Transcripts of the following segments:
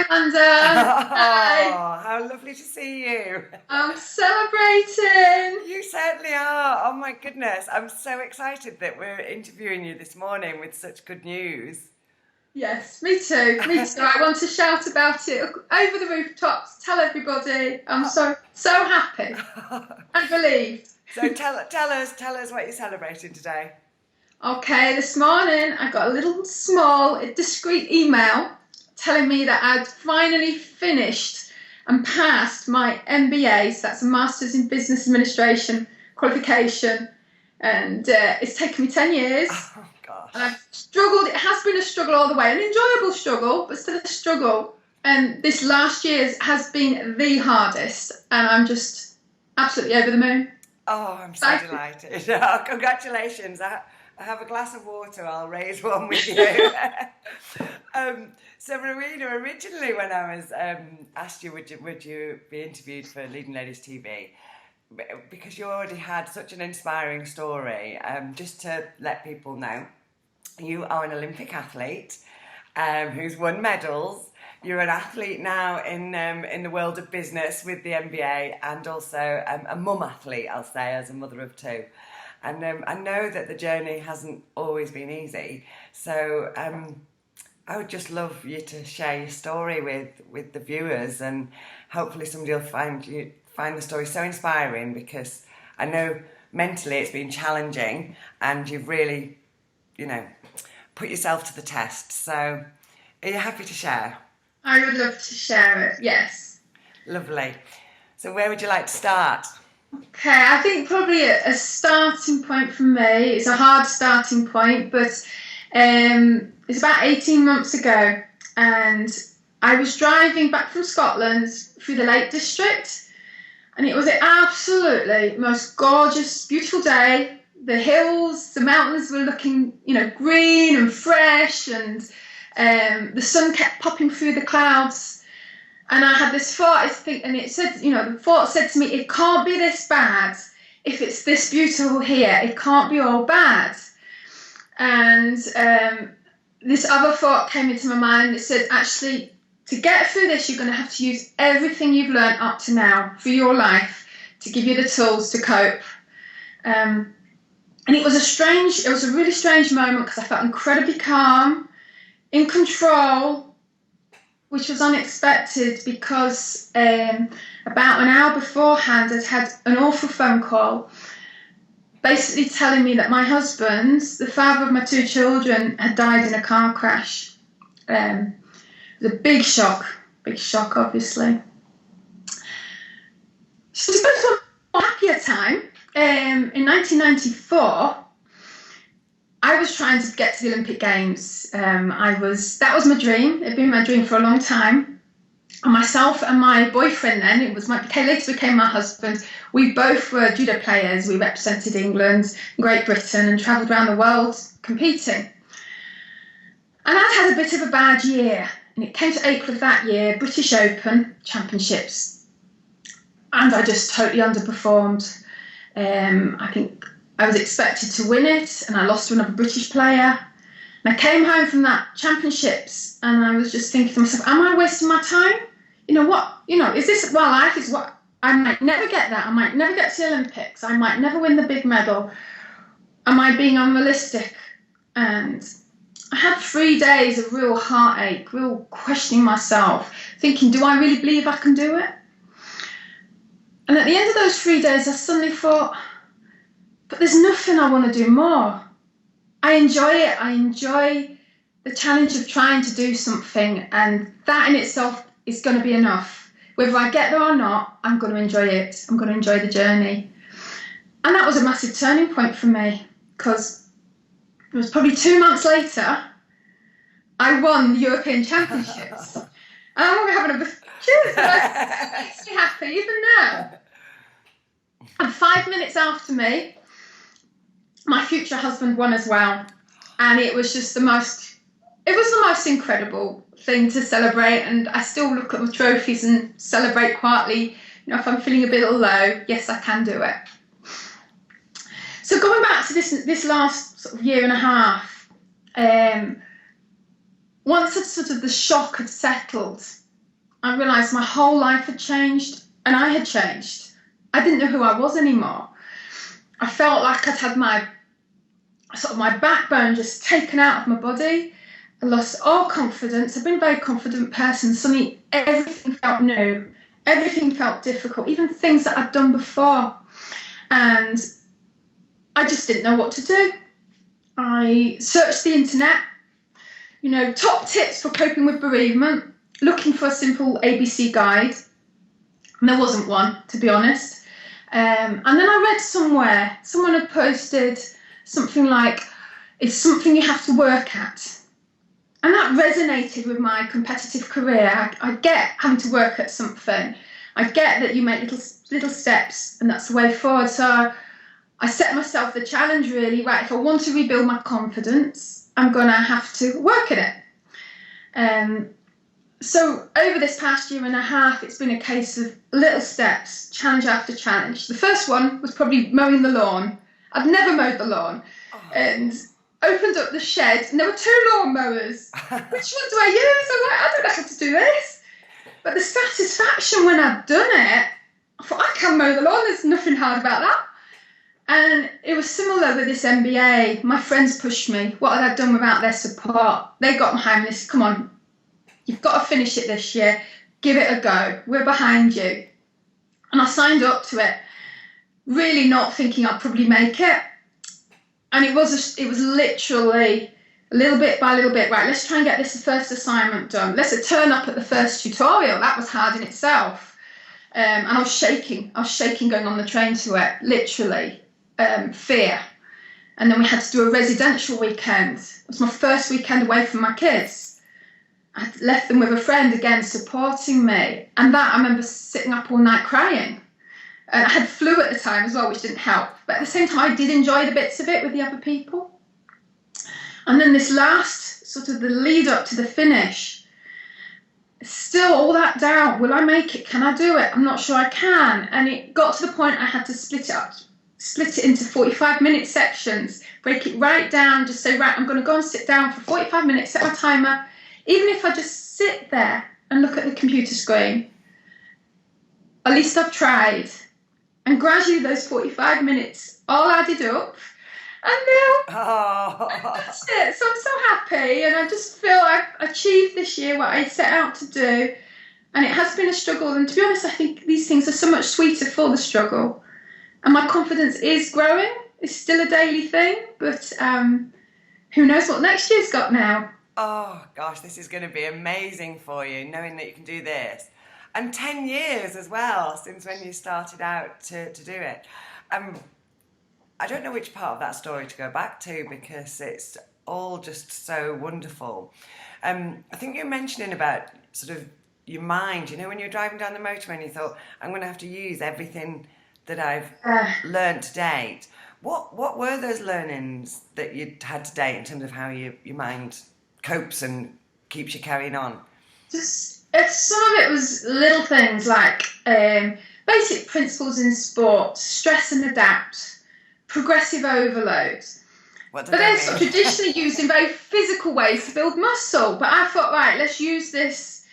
Amanda. Hi. Oh, how lovely to see you. I'm celebrating. You certainly are. Oh my goodness. I'm so excited that we're interviewing you this morning with such good news. Yes, me too. Me too. I want to shout about it over the rooftops. Tell everybody. I'm so happy. I believed. So tell us what you're celebrating today. Okay, this morning I got a little small, discreet email telling me that I'd finally finished and passed my MBA, so that's a Master's in Business Administration qualification, and it's taken me 10 years. Oh gosh. And I've struggled. It has been a struggle all the way, an enjoyable struggle, but still a struggle. And this last year has been the hardest, and I'm just absolutely over the moon. Oh, I'm so delighted. Oh, congratulations. I have a glass of water. I'll raise one with you. So, Rowena, originally when I was asked you, would you be interviewed for Leading Ladies TV, because you already had such an inspiring story. Just to let people know, you are an Olympic athlete who's won medals. You're an athlete now in the world of business with the MBA, and also a mum athlete, I'll say, as a mother of two. And I know that the journey hasn't always been easy. So I would just love you to share your story with the viewers, and hopefully somebody will find the story so inspiring, because I know mentally it's been challenging and you've really, put yourself to the test. So are you happy to share? I would love to share it, yes. Lovely. So where would you like to start? Okay, I think probably a starting point for me, it's a hard starting point, but it's about 18 months ago, and I was driving back from Scotland through the Lake District, and it was an absolutely most gorgeous, beautiful day. The hills, the mountains were looking, green and fresh, and the sun kept popping through the clouds. And I had this thought, and it said, the thought said to me, it can't be this bad. If it's this beautiful here, it can't be all bad. And this other thought came into my mind. It said, actually, to get through this, you're going to have to use everything you've learned up to now for your life to give you the tools to cope. And it was a really strange moment, because I felt incredibly calm, in control, which was unexpected, because about an hour beforehand I'd had an awful phone call basically telling me that my husband, the father of my two children, had died in a car crash. It was a big shock obviously. So to go to a happier time, in 1994, I was trying to get to the Olympic Games. That was my dream. It'd been my dream for a long time. And myself and my boyfriend then, later became my husband. We both were judo players. We represented England, Great Britain, and travelled around the world competing. And I'd had a bit of a bad year. And it came to April of that year, British Open Championships. And I just totally underperformed. I think I was expected to win it, and I lost to another British player. And I came home from that championships, and I was just thinking to myself, am I wasting my time? Is this my life? Is what I might never get that. I might never get to the Olympics. I might never win the big medal. Am I being unrealistic? And I had 3 days of real heartache, real questioning myself, thinking, do I really believe I can do it? And at the end of those 3 days, I suddenly thought, but there's nothing I want to do more. I enjoy it. I enjoy the challenge of trying to do something, and that in itself is going to be enough. Whether I get there or not, I'm going to enjoy it. I'm going to enjoy the journey. And that was a massive turning point for me, because it was probably 2 months later, I won the European Championships. And I'm having a cheers, it makes me happy even now. And 5 minutes after me, my future husband won as well. And it was just the most incredible thing to celebrate. And I still look at my trophies and celebrate quietly. If I'm feeling a bit low, yes, I can do it. So going back to this last sort of year and a half, once the shock had settled, I realised my whole life had changed, and I had changed. I didn't know who I was anymore. I felt like I'd had my backbone just taken out of my body. I lost all confidence. I've been a very confident person. Suddenly everything felt new. Everything felt difficult, even things that I'd done before. And I just didn't know what to do. I searched the internet, top tips for coping with bereavement, looking for a simple ABC guide. And there wasn't one, to be honest. And then I read somewhere, someone had posted something like, it's something you have to work at. And that resonated with my competitive career. I get having to work at something. I get that you make little steps, and that's the way forward. So I set myself the challenge, really, right, if I want to rebuild my confidence, I'm going to have to work at it. So over this past year and a half, it's been a case of little steps, challenge after challenge. The first one was probably mowing the lawn. I've never mowed the lawn. And opened up the shed, and there were 2 lawnmowers. Which one do I use? I'm like, I don't know how to do this. But the satisfaction when I'd done it, I thought, I can mow the lawn, there's nothing hard about that. And it was similar with this MBA. My friends pushed me. What had I done without their support? They got behind this. Come on, you've got to finish it this year. Give it a go. We're behind you. And I signed up to it, really not thinking I'd probably make it. And it was literally little bit by little bit, right, let's try and get this first assignment done. Let's turn up at the first tutorial. That was hard in itself. And I was shaking going on the train to it, literally, fear. And then we had to do a residential weekend. It was my first weekend away from my kids. I left them with a friend, again, supporting me. And that, I remember sitting up all night crying. And I had flu at the time as well, which didn't help. But at the same time, I did enjoy the bits of it with the other people. And then this last, sort of the lead up to the finish, still all that doubt, will I make it? Can I do it? I'm not sure I can. And it got to the point I had to split it into 45-minute sections, break it right down, just say, right, I'm going to go and sit down for 45 minutes, set my timer. Even if I just sit there and look at the computer screen, at least I've tried. And gradually those 45 minutes all added up. And now that's it. So I'm so happy, and I just feel I've achieved this year what I set out to do. And it has been a struggle. And to be honest, I think these things are so much sweeter for the struggle. And my confidence is growing. It's still a daily thing, but who knows what next year's got now. Oh, gosh, this is going to be amazing for you, knowing that you can do this. And 10 years as well, since when you started out to do it. I don't know which part of that story to go back to, because it's all just so wonderful. I think you're mentioning about sort of your mind, when you're driving down the motorway and you thought, I'm going to have to use everything that I've learned to date. What were those learnings that you'd had to date in terms of how your mind copes and keeps you carrying on? Some of it was little things like basic principles in sport, stress and adapt, progressive overload. But then sort of traditionally used in very physical ways to build muscle. But I thought, right, let's use this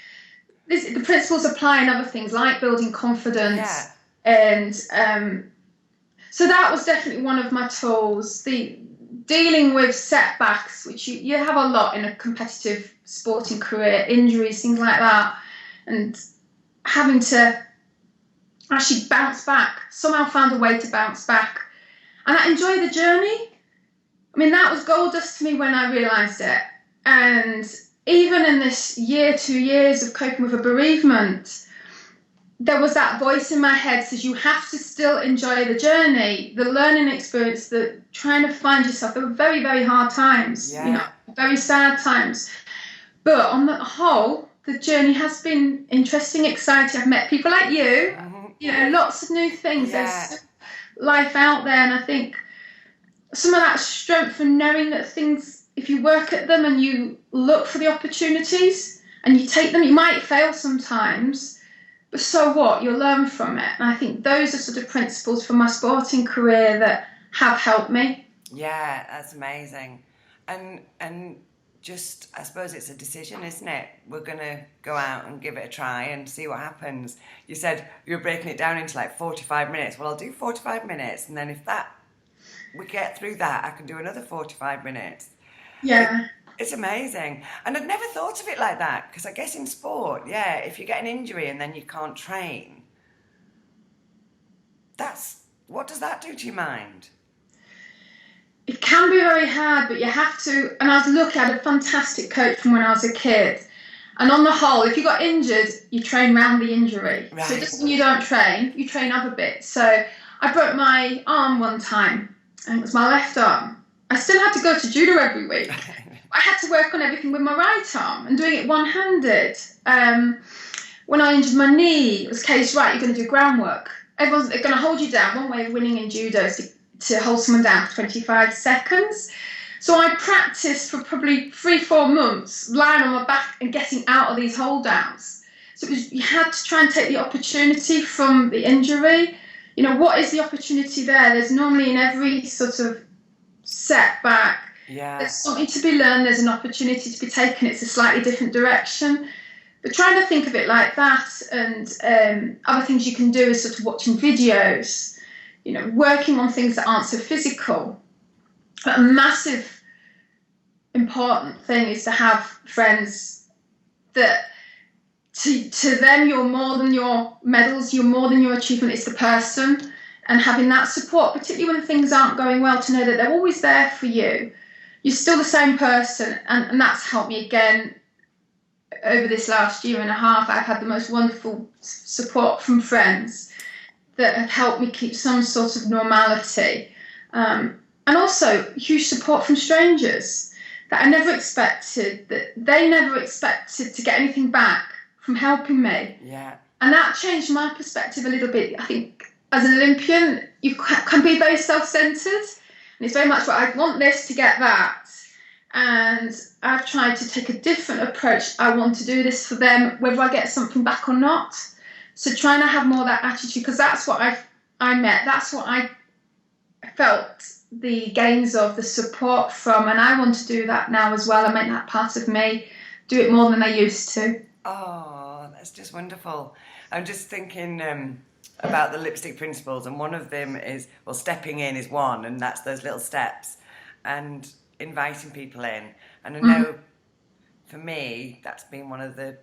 the principles apply in other things like building confidence. Yeah. And so that was definitely one of my tools. The dealing with setbacks, which you have a lot in a competitive sporting career, injuries, things like that, and having to actually bounce back, somehow found a way to bounce back. And I enjoy the journey. I mean, that was gold dust to me when I realised it. And even in this 2 years of coping with a bereavement, there was that voice in my head says you have to still enjoy the journey, the learning experience, the trying to find yourself. There were very, very hard times, very sad times. But on the whole, the journey has been interesting, exciting. I've met people like you, lots of new things. Yeah. There's life out there, and I think some of that strength from knowing that things, if you work at them and you look for the opportunities and you take them, you might fail sometimes, but so what? You'll learn from it. And I think those are sort of principles from my sporting career that have helped me. Yeah, that's amazing. And just, I suppose it's a decision, isn't it? We're going to go out and give it a try and see what happens. You said you were breaking it down into like 45 minutes. Well, I'll do 45 minutes, and then if we get through that, I can do another 45 minutes. Yeah. It's amazing. And I'd never thought of it like that, because I guess in sport, yeah, if you get an injury and then you can't train, what does that do to your mind? It can be very hard, but you have to, and I was lucky, I had a fantastic coach from when I was a kid. And on the whole, if you got injured, you train around the injury. Right. So it doesn't mean you don't train, you train other bits. So I broke my arm one time, and it was my left arm. I still had to go to judo every week. I had to work on everything with my right arm and doing it one-handed. When I injured my knee, it was case, right, you're going to do groundwork. Everyone's going to hold you down. One way of winning in judo is to hold someone down for 25 seconds. So I practiced for probably 3-4 months, lying on my back and getting out of these hold downs. So you had to try and take the opportunity from the injury. You know, what is the opportunity there? There's normally in every sort of setback, there's something to be learned, there's an opportunity to be taken, it's a slightly different direction. But trying to think of it like that, and other things you can do is sort of watching videos, you know, working on things that aren't so physical. But a massive important thing is to have friends that to them you're more than your medals, you're more than your achievement, it's the person. And having that support, particularly when things aren't going well, to know that they're always there for you. You're still the same person, and that's helped me again over this last year and a half. I've had the most wonderful support from friends that have helped me keep some sort of normality. And also huge support from strangers that I never expected, that they never expected to get anything back from helping me. Yeah. And that changed my perspective a little bit. I think as an Olympian, you can be very self-centred, and it's very much, well, I want this to get that. And I've tried to take a different approach. I want to do this for them, whether I get something back or not. So trying to have more of that attitude, because that's what I met. That's what I felt the gains of, the support from, and I want to do that now as well. I make that part of me, do it more than I used to. Oh, that's just wonderful. I'm just thinking about the lipstick principles, and one of them is, well, stepping in is one, and that's those little steps, and inviting people in. And I know for me, that's been one of the,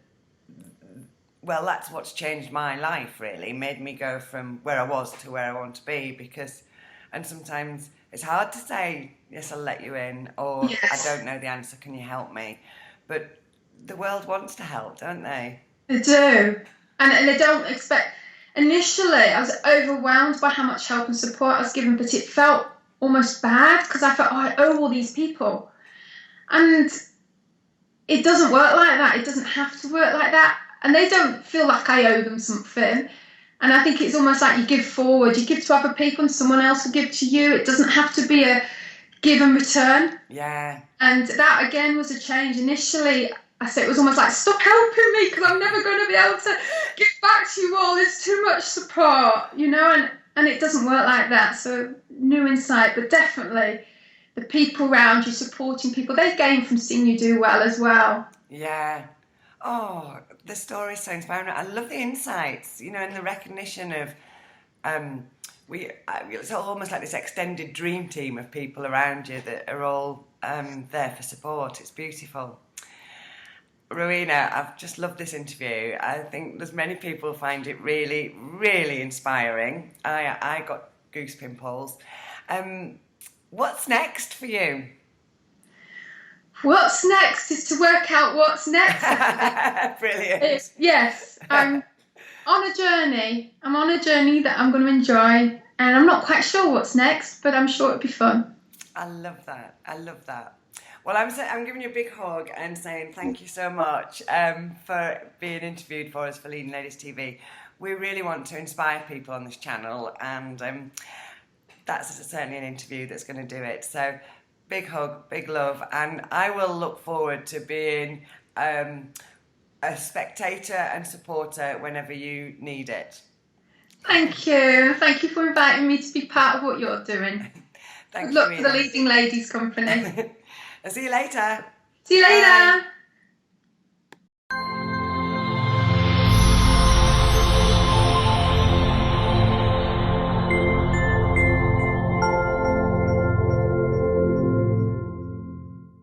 well, that's what's changed my life, really, made me go from where I was to where I want to be, because, and sometimes it's hard to say, yes, I'll let you in, or yes, I don't know the answer, can you help me? But the world wants to help, don't they? They do. And they don't expect. Initially, I was overwhelmed by how much help and support I was given, but it felt almost bad, because I felt, oh, I owe all these people. And it doesn't work like that. It doesn't have to work like that. And they don't feel like I owe them something. And I think it's almost like you give forward. You give to other people and someone else will give to you. It doesn't have to be a give and return. Yeah. And that, again, was a change. Initially, I said it was almost like, stop helping me, because I'm never going to be able to give back to you all. There's too much support, you know, and it doesn't work like that. So new insight, but definitely the people around you, supporting people, they gain from seeing you do well as well. Yeah. Oh, the story is so inspiring. I love the insights, you know, and the recognition of, it's almost like this extended dream team of people around you that are all there for support. It's beautiful. Rowena, I've just loved this interview. I think there's many people find it really, really inspiring. I got goose pimples. What's next for you? What's next is to work out what's next. Brilliant. Yes, I'm on a journey. I'm on a journey that I'm going to enjoy, and I'm not quite sure what's next, but I'm sure it'll be fun. I love that. I love that. Well, I'm giving you a big hug and saying thank you so much for being interviewed for us for Leading Ladies TV. We really want to inspire people on this channel, and that's certainly an interview that's going to do it. So big hug, big love, and I will look forward to being a spectator and supporter whenever you need it. Thank you. Thank you for inviting me to be part of what you're doing. Thank Good you, luck for the Leading Ladies company. I'll see you later. See you later. Bye.